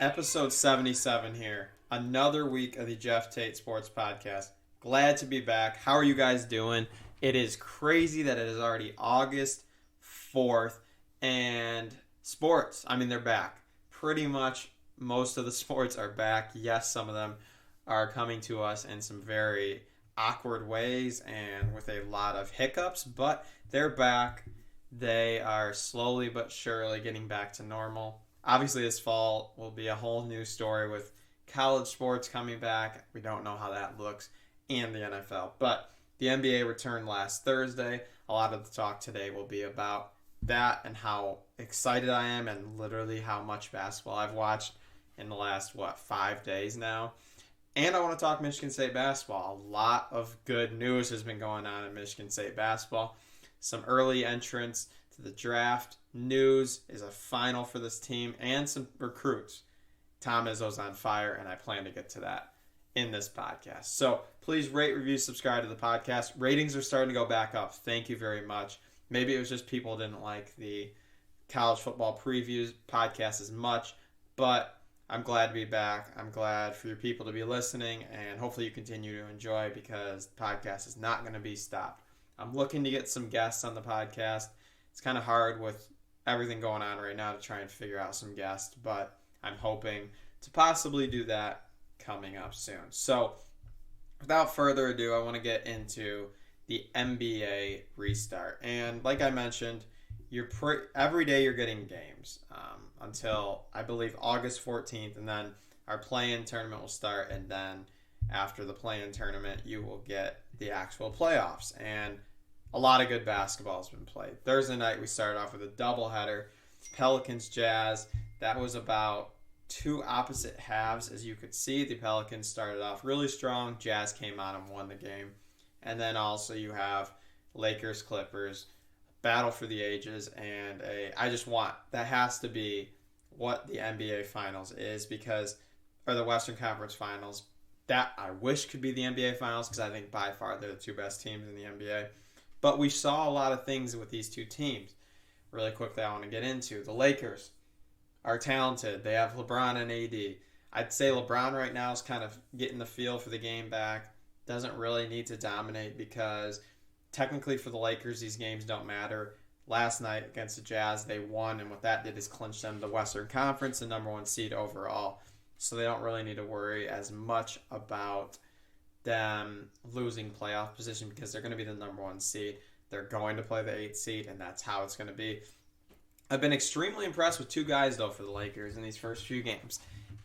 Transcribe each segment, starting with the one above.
Episode 77 here. Another week of the Jeff Tate Sports Podcast. Glad to be back. How are you guys doing? It is crazy that it is already August 4th and sports, they're back. Pretty much most of the sports are back. Yes, some of them are coming to us in some very awkward ways and with a lot of hiccups, but they're back. They are slowly but surely getting back to normal. Obviously, this fall will be a whole new story with college sports coming back. We don't know how that looks, and the NFL. But the NBA returned last Thursday. A lot of the talk today will be about that and how excited I am and literally how much basketball I've watched in the last, 5 days now. And I want to talk Michigan State basketball. A lot of good news has been going on in Michigan State basketball. Some early entrants to the draft. News is a final for this team and some recruits. Tom Izzo's on fire, and I plan to get to that in this podcast. So please rate, review, subscribe to the podcast. Ratings are starting to go back up. Thank you very much. Maybe it was just people didn't like the college football previews podcast as much, but I'm glad to be back. I'm glad for your people to be listening, and hopefully you continue to enjoy because the podcast is not going to be stopped. I'm looking to get some guests on the podcast. It's kind of hard with everything going on right now to try and figure out some guests, but I'm hoping to possibly do that coming up soon. So without further ado, I want to get into the NBA restart. And like I mentioned, every day you're getting games until I believe August 14th, and then our play-in tournament will start, and then after the play-in tournament, you will get the actual playoffs. And a lot of good basketball has been played. Thursday night, we started off with a doubleheader. Pelicans Jazz. That was about two opposite halves, as you could see. The Pelicans started off really strong. Jazz came out and won the game. And then also you have Lakers Clippers, battle for the ages, and that has to be what the NBA Finals is or the Western Conference Finals. That I wish could be the NBA Finals because I think by far they're the two best teams in the NBA. But we saw a lot of things with these two teams. Really quickly, I want to get into the Lakers are talented. They have LeBron and AD. I'd say LeBron right now is kind of getting the feel for the game back. Doesn't really need to dominate because technically for the Lakers, these games don't matter. Last night against the Jazz, they won, and what that did is clinch them the Western Conference, the number one seed overall. So they don't really need to worry as much about them losing playoff position because they're going to be the number one seed. They're going to play the 8th seed, and that's how it's going to be. I've been extremely impressed with two guys, though, for the Lakers in these first few games.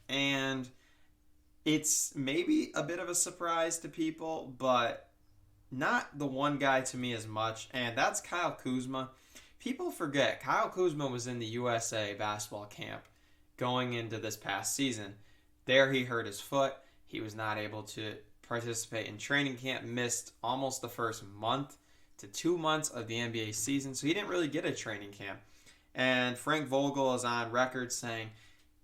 And it's maybe a bit of a surprise to people, but not the one guy to me as much, and that's Kyle Kuzma. People forget Kyle Kuzma was in the USA basketball camp going into this past season. There he hurt his foot. He was not able to participate in training camp, missed almost the first month to 2 months of the NBA season, so he didn't really get a training camp. And Frank Vogel is on record saying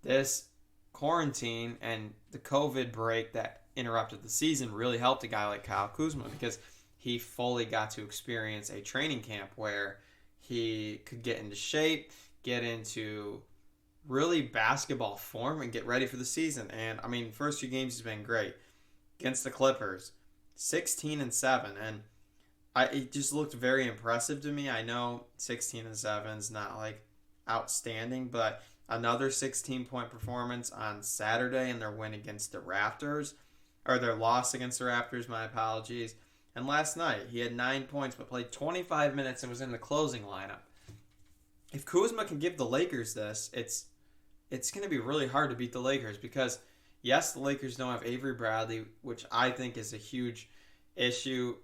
this quarantine and the COVID break that interrupted the season really helped a guy like Kyle Kuzma because he fully got to experience a training camp where he could get into shape, get into really basketball form, and get ready for the season. And, first few games he's been great. Against the Clippers, 16-7, and it just looked very impressive to me. I know 16-7 is not outstanding, but another 16-point performance on Saturday in their win against the Raptors, or their loss against the Raptors, my apologies. And last night, he had 9 points, but played 25 minutes and was in the closing lineup. If Kuzma can give the Lakers this, it's going to be really hard to beat the Lakers because, yes, the Lakers don't have Avery Bradley, which I think is a huge issue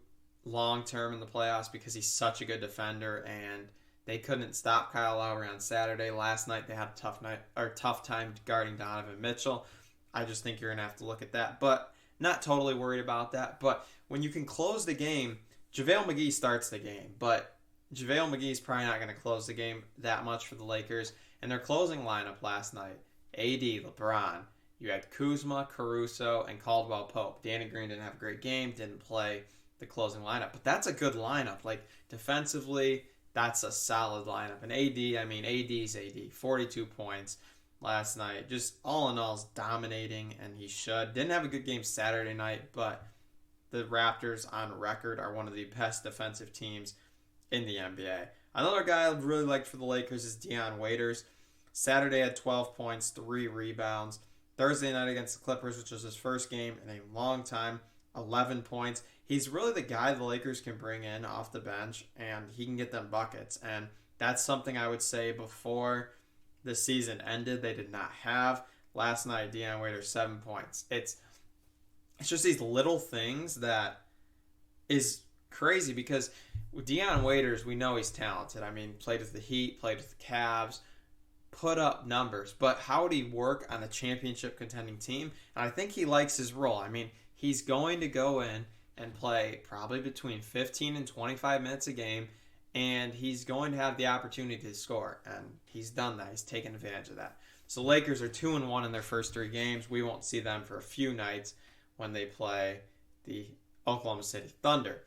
long-term in the playoffs because he's such a good defender, and they couldn't stop Kyle Lowry on Saturday. Last night, they had a tough time guarding Donovan Mitchell. I just think you're going to have to look at that, but not totally worried about that. But when you can close the game, JaVale McGee starts the game, but JaVale McGee is probably not going to close the game that much for the Lakers. And their closing lineup last night, AD, LeBron, you had Kuzma, Caruso, and Caldwell Pope. Danny Green didn't have a great game, didn't play the closing lineup. But that's a good lineup. Defensively, that's a solid lineup. And AD's AD, 42 points, last night. Just all in all, is dominating, and he should. Didn't have a good game Saturday night, but the Raptors on record are one of the best defensive teams in the NBA. Another guy I really liked for the Lakers is Dion Waiters. Saturday had 12 points, 3 rebounds. Thursday night against the Clippers, which was his first game in a long time, 11 points. He's really the guy the Lakers can bring in off the bench, and he can get them buckets. And that's something I would say before the season ended they did not have. Last night, Dion Waiters, 7 points. It's just these little things that is crazy because with Dion Waiters, we know he's talented. I mean, played with the Heat, played with the Cavs, put up numbers. But how would he work on a championship contending team? And I think he likes his role. I mean, he's going to go in and play probably between 15 and 25 minutes a game, and he's going to have the opportunity to score. And he's done that. He's taken advantage of that. So Lakers are 2-1 in their first 3 games. We won't see them for a few nights when they play the Oklahoma City Thunder.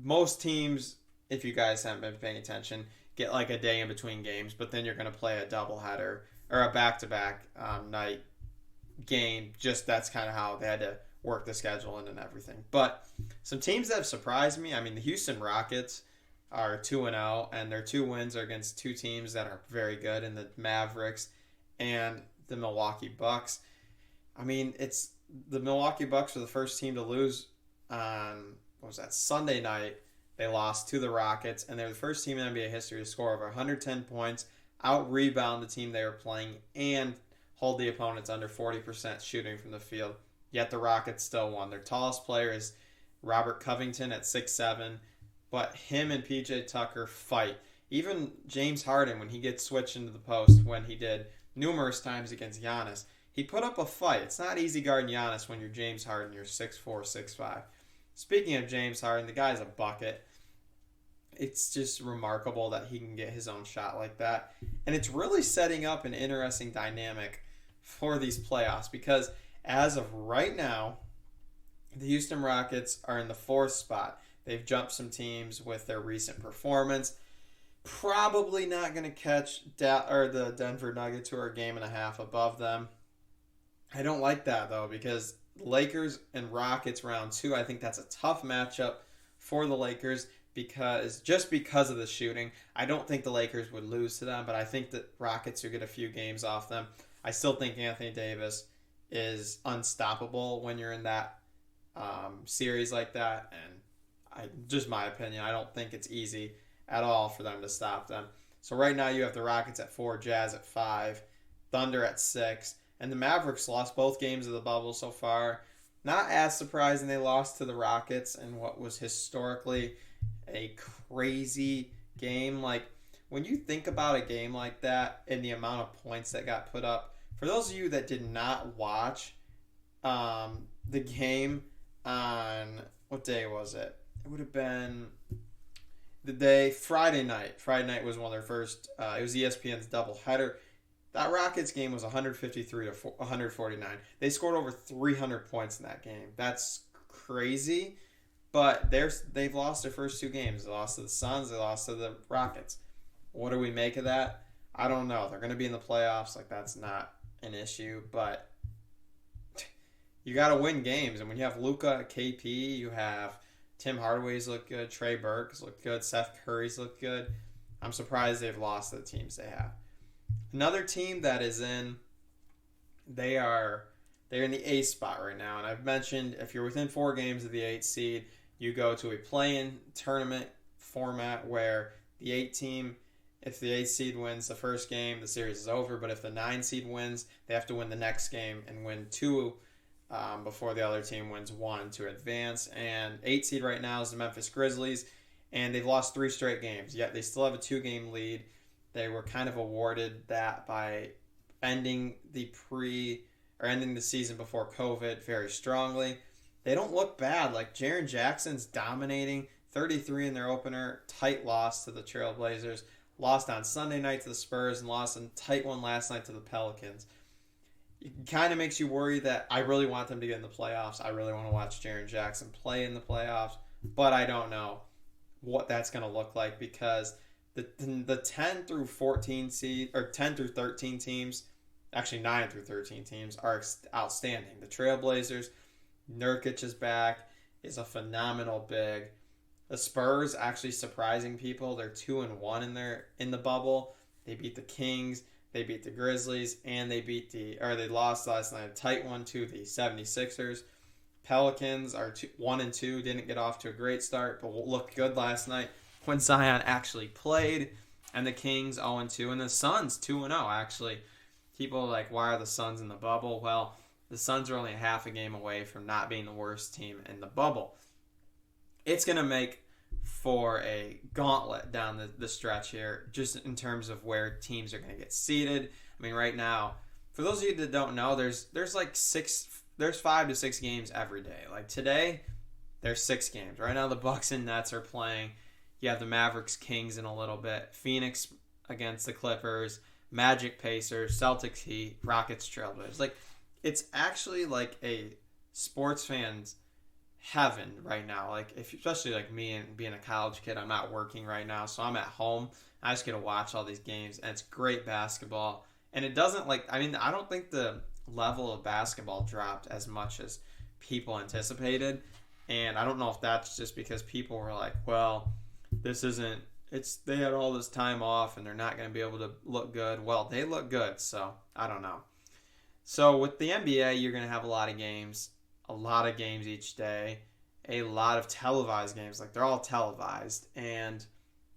Most teams, if you guys haven't been paying attention, get like a day in between games, but then you're going to play a doubleheader or a back-to-back night game. Just that's kind of how they had to work the schedule in and everything. But some teams that have surprised me, I mean, the Houston Rockets are 2-0, and their 2 wins are against 2 teams that are very good in the Mavericks and the Milwaukee Bucks. I mean, it's the Milwaukee Bucks were the first team to lose on, Sunday night. They lost to the Rockets, and they're the first team in NBA history to score over 110 points, out-rebound the team they were playing, and hold the opponents under 40% shooting from the field. Yet the Rockets still won. Their tallest player is Robert Covington at 6'7", but him and PJ Tucker fight. Even James Harden, when he gets switched into the post, when he did numerous times against Giannis, he put up a fight. It's not easy guarding Giannis when you're James Harden. You're 6'4", 6'5". Speaking of James Harden, the guy's a bucket. It's just remarkable that he can get his own shot like that. And it's really setting up an interesting dynamic for these playoffs because as of right now, the Houston Rockets are in the 4th spot. They've jumped some teams with their recent performance. Probably not going to catch the Denver Nuggets, who are a game and a half above them. I don't like that, though, because Lakers and Rockets round 2, I think that's a tough matchup for the Lakers because of the shooting. I don't think the Lakers would lose to them, but I think that Rockets will get a few games off them. I still think Anthony Davis is unstoppable when you're in that series like that, and just my opinion, I don't think it's easy at all for them to stop them. So right now you have the Rockets at 4, Jazz at 5, Thunder at 6, and the Mavericks lost both games of the bubble so far. Not as surprising they lost to the Rockets in what was historically a crazy game. Like, when you think about a game like that and the amount of points that got put up, for those of you that did not watch the game on, what day was it? It would have been the day, Friday night. Friday night was one of their first, it was ESPN's doubleheader. That Rockets game was 153 to 149. They scored over 300 points in that game. That's crazy, but they've lost their first 2 games. They lost to the Suns. They lost to the Rockets. What do we make of that? I don't know. They're going to be in the playoffs. Like, that's not an issue, but you got to win games. And when you have Luka, KP, you have Tim Hardaway's look good, Trey Burke's look good, Seth Curry's look good. I'm surprised they've lost to the teams they have. Another team that is they're in the 8th spot right now, and I've mentioned if you're within 4 games of the 8th seed, you go to a play-in tournament format where the 8th team, if the 8th seed wins the first game, the series is over. But if the 9 seed wins, they have to win the next game and win 2 before the other team wins 1 to advance. And 8th seed right now is the Memphis Grizzlies, and they've lost 3 straight games. Yet they still have a 2-game lead. They were kind of awarded that by ending the season before COVID very strongly. They don't look bad. Like, Jaren Jackson's dominating, 33 in their opener, tight loss to the Trailblazers, lost on Sunday night to the Spurs, and lost a tight one last night to the Pelicans. It kind of makes you worry that I really want them to get in the playoffs. I really want to watch Jaren Jackson play in the playoffs, but I don't know what that's going to look like because the 10 through 14 seed or 10 through 13 teams actually 9 through 13 teams, are outstanding. The Trailblazers, Nurkic is back, is a phenomenal big. The Spurs actually surprising people. They're 2-1 in the bubble. They beat the Kings, they beat the Grizzlies, and they lost last night, a tight one to the 76ers. Pelicans are 1-2, didn't get off to a great start, but looked good last night when Zion actually played. And the Kings 0-2, and the Suns 2-0 actually. People are like, why are the Suns in the bubble? Well, the Suns are only half a game away from not being the worst team in the bubble. It's going to make for a gauntlet down the stretch here, just in terms of where teams are going to get seeded. I mean, right now, for those of you that don't know, there's 5 to 6 games every day. Like today, there's 6 games. Right now, the Bucks and Nets are playing. You have the Mavericks Kings in a little bit, Phoenix against the Clippers, Magic Pacers, Celtics Heat, Rockets Trailblazers. Like, it's actually like a sports fan's heaven right now. Like, especially like me and being a college kid, I'm not working right now, so I'm at home. I just get to watch all these games, and it's great basketball. And it doesn't I don't think the level of basketball dropped as much as people anticipated. And I don't know if that's just because people were like, well, they had all this time off and they're not going to be able to look good. Well, they look good, so I don't know. So with the NBA, you're going to have a lot of games each day, a lot of televised games. Like, they're all televised, and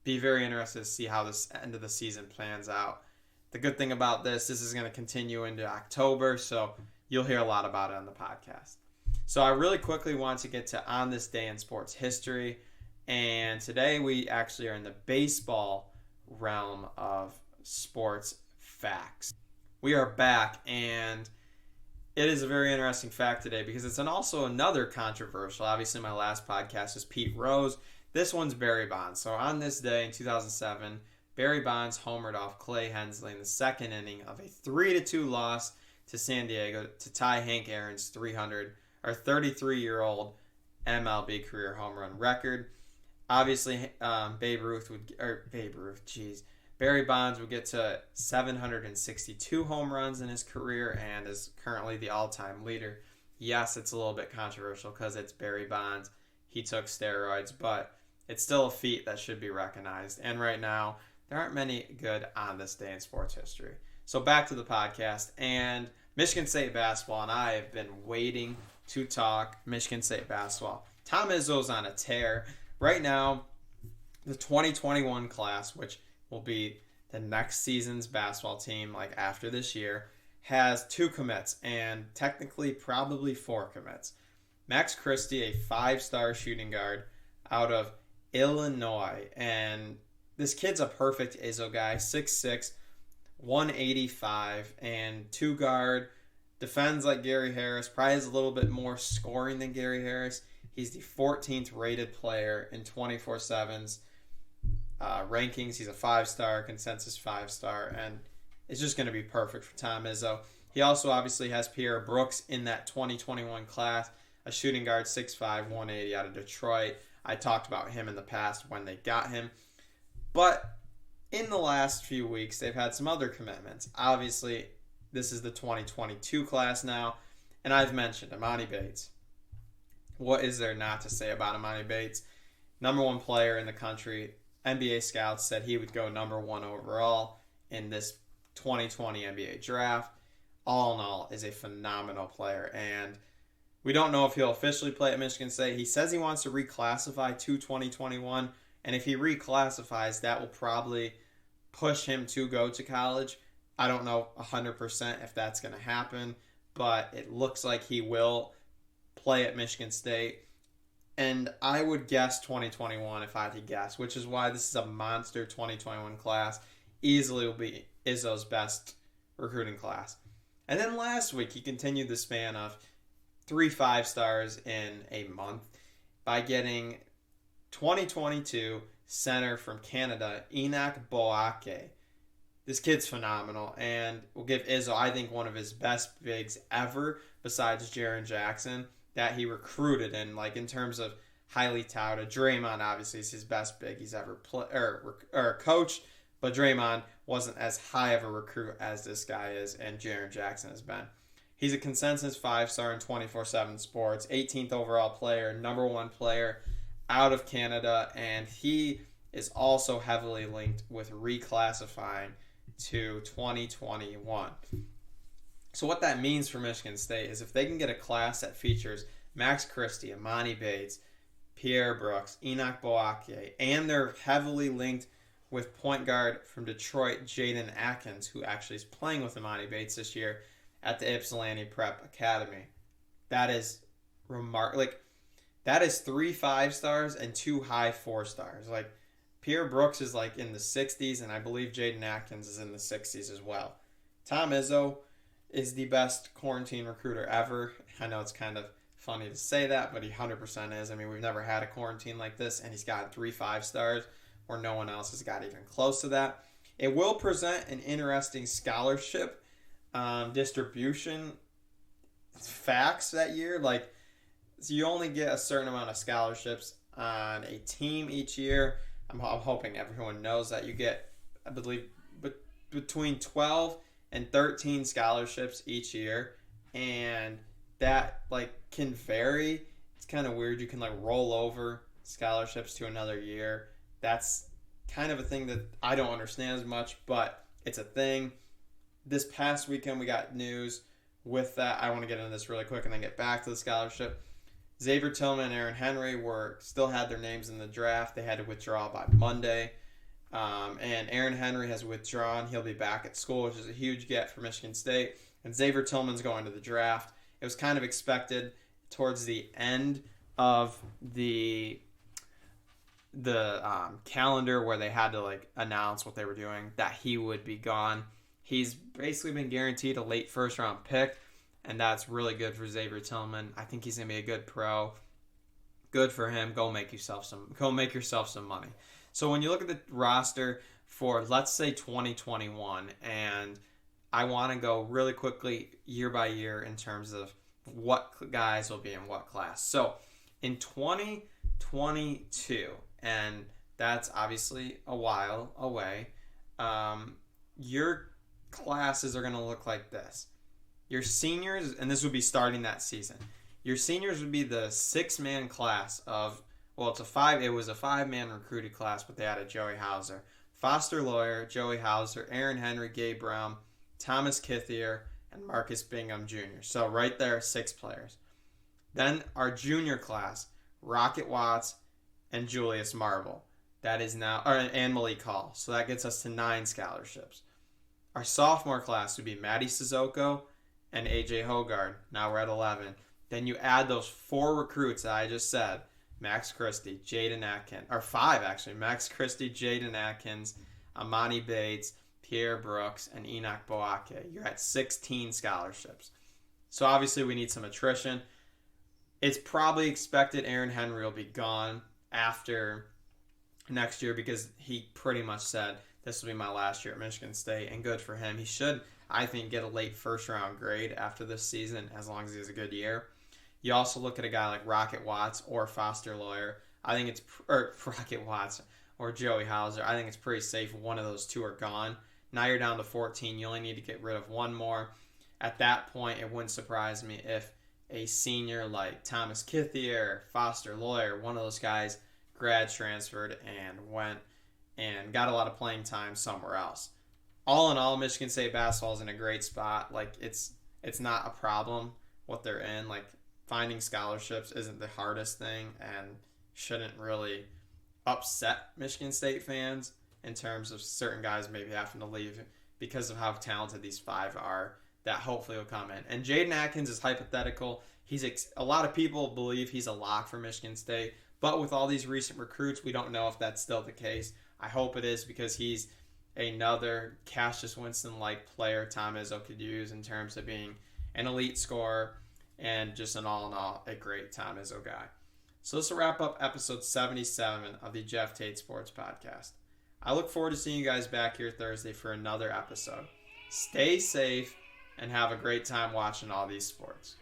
be very interested to see how this end of the season plans out. The good thing about this is going to continue into October, so you'll hear a lot about it on the podcast. So I really quickly want to get to On This Day in Sports History, and today we actually are in the baseball realm of sports facts. We are back, and it is a very interesting fact today because it's also another controversial. Obviously, my last podcast was Pete Rose. This one's Barry Bonds. So on this day in 2007, Barry Bonds homered off Clay Hensley in the second inning of a 3-2 loss to San Diego to tie Hank Aaron's 33-year-old MLB career home run record. Obviously, Barry Bonds would get to 762 home runs in his career and is currently the all-time leader. Yes, it's a little bit controversial because it's Barry Bonds. He took steroids, but it's still a feat that should be recognized. And right now, there aren't many good on this day in sports history. So back to the podcast, and Michigan State basketball, and I have been waiting to talk Michigan State basketball. Tom Izzo's on a tear. Right now, the 2021 class, which will be the next season's basketball team, like after this year, has 2 commits, and technically probably 4 commits. Max Christie, a 5-star shooting guard out of Illinois, and this kid's a perfect Izzo guy, 6'6", 185, and 2-guard, defends like Gary Harris, probably has a little bit more scoring than Gary Harris. He's the 14th rated player in 24/7's rankings. He's a 5-star, consensus 5-star, and it's just going to be perfect for Tom Izzo. He also obviously has Pierre Brooks in that 2021 class, a shooting guard, 6'5", 180 out of Detroit. I talked about him in the past when they got him. But in the last few weeks, they've had some other commitments. Obviously, this is the 2022 class now, and I've mentioned Emoni Bates. What is there not to say about Emoni Bates? Number 1 player in the country. NBA scouts said he would go number 1 overall in this 2020 NBA draft. All in all, is a phenomenal player, and we don't know if he'll officially play at Michigan State. He says he wants to reclassify to 2021, and if he reclassifies, that will probably push him to go to college. I don't know 100% if that's going to happen, but it looks like he will play at Michigan State. And I would guess 2021 if I had to guess, which is why this is a monster 2021 class. Easily will be Izzo's best recruiting class. And then last week, he continued the span of 3 5-stars in a month by getting 2022 center from Canada, Enoch Boake. This kid's phenomenal, and will give Izzo, I think, one of his best bigs ever, besides Jaren Jackson, that he recruited in terms of highly touted. Draymond, obviously, is his best big he's ever coached, but Draymond wasn't as high of a recruit as this guy is and Jaren Jackson has been. He's a consensus 5-star in 24/7 Sports, 18th overall player, number 1 player out of Canada, and he is also heavily linked with reclassifying to 2021. So what that means for Michigan State is if they can get a class that features Max Christie, Amani Bates, Pierre Brooks, Enoch Boakye, and they're heavily linked with point guard from Detroit, Jaden Atkins, who actually is playing with Amani Bates this year at the Ypsilanti Prep Academy. That is remarkable. That is 3 5-stars and 2 high 4-stars. Pierre Brooks is in the 60s, and I believe Jaden Atkins is in the 60s as well. Tom Izzo is the best quarantine recruiter ever. I know it's kind of funny to say that, but he 100% is. I mean, we've never had a quarantine like this, and he's got 3 5-stars where no one else has got even close to that. It will present an interesting scholarship distribution facts that year. So you only get a certain amount of scholarships on a team each year. I'm hoping everyone knows that you get, I believe, between 12 and 13 scholarships each year, and that can vary. It's kind of weird. You can roll over scholarships to another year. That's kind of a thing that I don't understand as much, but it's a thing. This past weekend we got news with that. I want to get into this really quick and then get back to the scholarship. Xavier Tillman and Aaron Henry still had their names in the draft. They had to withdraw by Monday. And Aaron Henry has withdrawn. He'll be back at school, which is a huge get for Michigan State. And Xavier Tillman's going to the draft. It was kind of expected towards the end of the calendar where they had to announce what they were doing that he would be gone. He's basically been guaranteed a late first round pick, and that's really good for Xavier Tillman. I think he's gonna be a good pro. Good for him. Go make yourself some money. So when you look at the roster for, let's say, 2021, and I want to go really quickly year by year in terms of what guys will be in what class. So in 2022, and that's obviously a while away, your classes are going to look like this. Your seniors, and this would be starting that season, your seniors would be the 6-man class of, well, it was a 5-man recruited class, but they added Joey Hauser. Foster Lawyer, Joey Hauser, Aaron Henry, Gabe Brown, Thomas Kithier, and Marcus Bingham Jr. So right there, 6 players. Then our junior class, Rocket Watts and Julius Marble. That is now, and Malik Hall. So that gets us to 9 scholarships. Our sophomore class would be Maddie Sissoko and AJ Hogard. Now we're at 11. Then you add those 4 recruits that I just said. Max Christie, Jaden Atkins, or 5 actually. Max Christie, Jaden Atkins, Amani Bates, Pierre Brooks, and Enoch Boakye. You're at 16 scholarships. So obviously we need some attrition. It's probably expected Aaron Henry will be gone after next year because he pretty much said this will be my last year at Michigan State, and good for him. He should, I think, get a late first-round grade after this season as long as he has a good year. You also look at a guy like Rocket Watts or Foster Lawyer. I think it's Rocket Watts or Joey Hauser. I think it's pretty safe one of those 2 are gone. Now you're down to 14. You only need to get rid of 1 more. At that point, it wouldn't surprise me if a senior like Thomas Kithier, Foster Lawyer, one of those guys grad transferred and went and got a lot of playing time somewhere else. All in all, Michigan State basketball is in a great spot. It's not a problem what they're in. Finding scholarships isn't the hardest thing and shouldn't really upset Michigan State fans in terms of certain guys maybe having to leave because of how talented these 5 are that hopefully will come in. And Jaden Atkins is hypothetical. A lot of people believe he's a lock for Michigan State, but with all these recent recruits, we don't know if that's still the case. I hope it is because he's another Cassius Winston-like player Tom Izzo could use in terms of being an elite scorer and just an all-in-all a great Tom Izzo guy. So this will wrap up episode 77 of the Jeff Tate Sports Podcast. I look forward to seeing you guys back here Thursday for another episode. Stay safe and have a great time watching all these sports.